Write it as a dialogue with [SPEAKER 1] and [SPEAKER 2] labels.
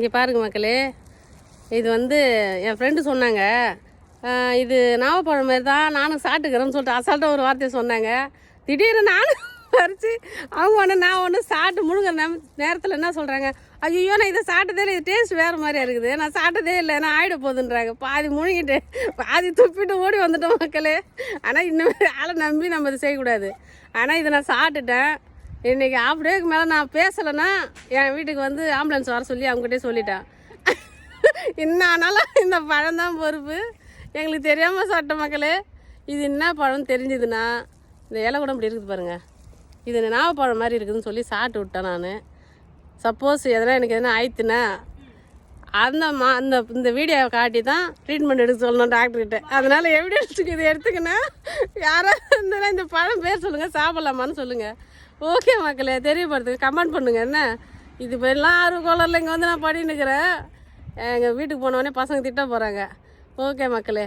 [SPEAKER 1] இங்கே பாருங்க மக்களே, இது வந்து என் ஃப்ரெண்டு சொன்னாங்க, இது நாவப்பழம் மாதிரி தான் நானும் சாப்பிட்டுக்கிறேன்னு சொல்லிட்டு அசால்ட்டாக ஒரு வார்த்தையை சொன்னாங்க. திடீர்னு நானும் பறித்து அவங்க ஒன்று நான் ஒன்று சாப்பிட்டு முழுங்க நேரத்தில் என்ன சொல்கிறாங்க, ஐயோ நான் இதை சாப்பிட்டதே இல்லை, இது டேஸ்ட் வேறு மாதிரியா இருக்குது, நான் சாப்பிட்டதே இல்லை, நான் ஆகிட போகுதுன்றாங்க. பாதி முழுங்கிட்டு பாதி துப்பிட்டு ஓடி வந்துட்டோம் மக்களே. ஆனால் இன்னும் ஆளை நம்பி நம்ம இதை செய்யக்கூடாது. ஆனால் இதை நான் சாப்பிட்டுட்டேன். இன்றைக்கி ஆஃப் டேக்கு மேலே நான் பேசலைன்னா என் வீட்டுக்கு வந்து ஆம்புலன்ஸ் வர சொல்லி அவங்ககிட்டே சொல்லிட்டேன். இன்னும் ஆனாலும் இந்த பழம் தான் பொறுப்பு. எங்களுக்கு தெரியாமல் சாப்பிட்ட மக்களே. இது என்ன பழம் தெரிஞ்சுதுன்னா, இந்த இலை கூட இப்படி இருக்குது பாருங்கள், இது நாவப்பழம் மாதிரி இருக்குதுன்னு சொல்லி சாப்பிட்டு விட்டேன் நான். சப்போஸ் எதனா எனக்கு எதனா ஆயிடுத்துன்னா அந்த இந்த வீடியோவை காட்டி தான் ட்ரீட்மெண்ட் எடுக்க சொல்லணும் டாக்டர்கிட்ட. அதனால் எவிடன்ஸுக்கு இது எடுத்துக்கினா யாராவது இருந்தாலும் இந்த பழம் பேர் சொல்லுங்கள், சாப்பிட்லாமான்னு சொல்லுங்கள். ஓகே மக்களே, தெரியப்படுத்துங்க, கமெண்ட் பண்ணுங்கள். என்ன இது எல்லாம் ஆர்வக்கோளரில் இங்கே வந்து நான் பண்ணின்னுக்கிறேன். எங்கள் வீட்டுக்கு போனோடனே பசங்க திட்ட போகிறாங்க. ஓகே மக்களே.